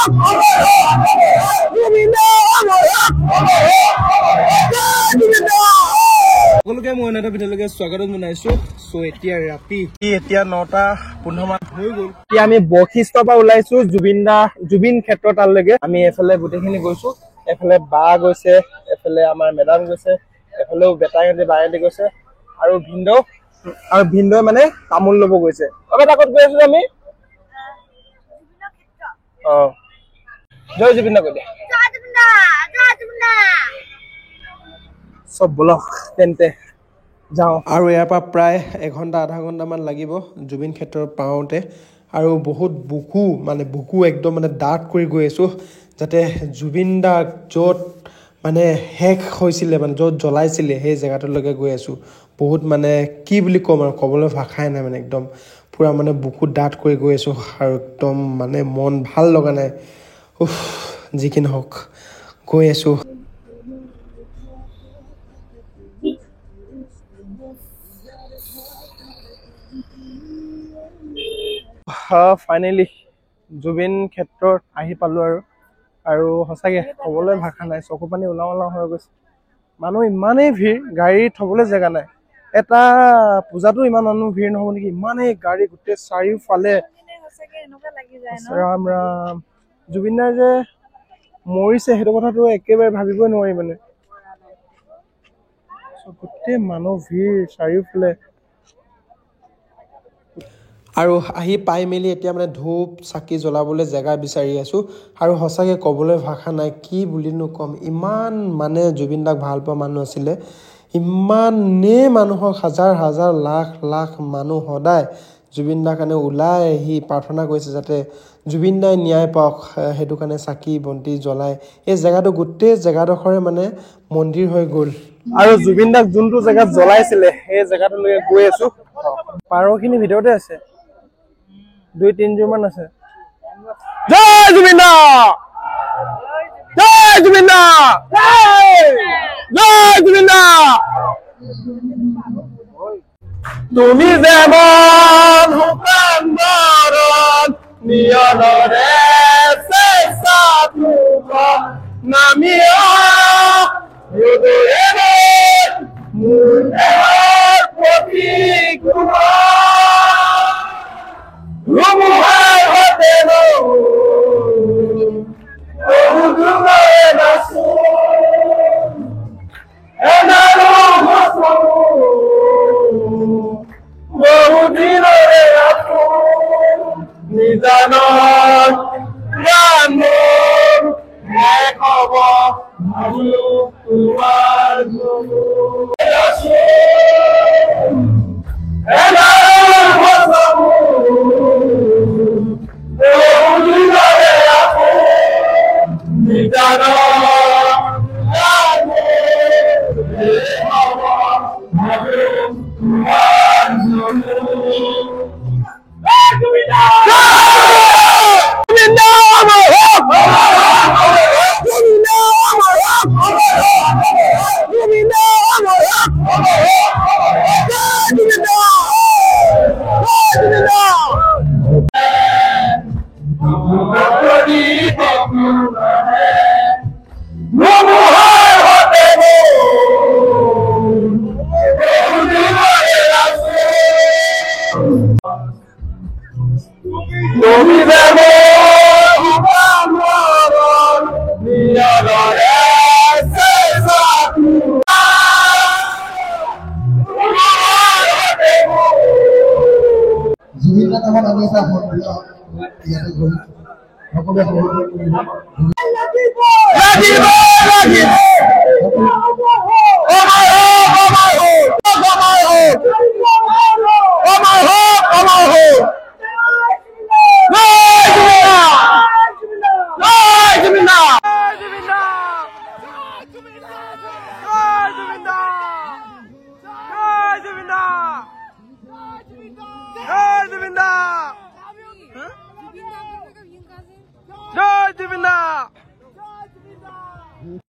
সকলোকে মই এটা ভিডিঅ'লৈকে স্বাগতম জনাইছো। সো এতিয়া ৰাতি এতিয়া 9:15 মান হৈ গ'ল। আমি বশিষ্ঠৰ পৰা ওলাইছো জুবিন ক্ষেত্ৰ তালৈকে। আমি এফালে গোটেইখিনি গৈছো, এফালে বা গৈছে, এফালে আমাৰ মেডাম গৈছে, এফালেও বেটাইহঁতি বায়েহঁতি গৈছে আৰু ভিনদেউ মানে তামোল ল'ব গৈছে। ক'ত গৈ আছো আমি? জয় জুবিন দা কৈ দিয়া। চব বলক তেন্তে যাওঁ। আৰু ইয়াৰ পৰা প্ৰায় 1-1.5 ঘণ্টামান লাগিব জুবিন ক্ষেত্ৰ পাওঁতে। আৰু বহুত বুকু একদম মানে ডাৰ্ক কৰি গৈ আছোঁ, যাতে জুবিন দা য'ত মানে শেষ হৈছিলে, মানে য'ত জ্বলাইছিলে সেই জেগাটোলৈকে গৈ আছোঁ। বহুত মানে কি বুলি ক'ম আৰু, ক'বলৈ ভাষাই নাই মানে, একদম পূৰা মানে বুকু ডাঠ কৰি গৈ আছোঁ আৰু একদম মানে মন ভাল লগা নাই। যি কি নহওক গৈ আছোঁ। ফাইনেলি জুবিন ক্ষেত্ৰত আহি পালোঁ আৰু সঁচাকৈ ক'বলৈ ভাষা নাই, চকু পানী ওলাও হৈ গৈছে। মানুহ ইমানেই ভিৰ, গাড়ী থ'বলৈ জেগা নাই। এটা পূজাতো ইমান মানুহ ভিৰ নহ'ব নেকি, ইমানেই গাড়ী গোটেই চাৰিওফালে। ৰাম ৰাম, জুবিন দাই যে মৰিছে সেইটো কথাটো একেবাৰে ভাবিবই নোৱাৰি মানে। গোটেই মানুহ ভিৰ চাৰিওফালে। আৰু আহি পাই মেলি এতিয়া মানে ধূপ চাকি জ্বলাবলৈ জেগা বিচাৰি আছোঁ। আৰু সঁচাকৈ ক'বলৈ ভাষা নাই, কি বুলিনো ক'ম। ইমান মানে জুবিন দাক ভাল পোৱা মানুহ আছিলে, ইমানেই মানুহক হাজাৰ লাখ মানুহ সদায় জুবিন দাৰ কাৰণে ওলাই আহি প্ৰাৰ্থনা কৰিছে যাতে জুবিন দাই ন্যায় পাওক। সেইটো কাৰণে চাকি বন্তি জ্বলাই এই জেগাটো, গোটেই জেগাডোখৰে মানে মন্দিৰ হৈ গ'ল। আৰু জুবিন দাক যোনটো জেগাত জ্বলাইছিলে সেই জেগাটোলৈকে গৈ আছোঁ। পাৰখিনি ভিতৰতে আছে, 2-3 যোৰ মান আছে। জয় জুবিন দা, জয় জুবিন দা, জয় জুবিন দা। তুমি যেমন শুকান বৰণ নিয়নৰে চেষ্টা নামি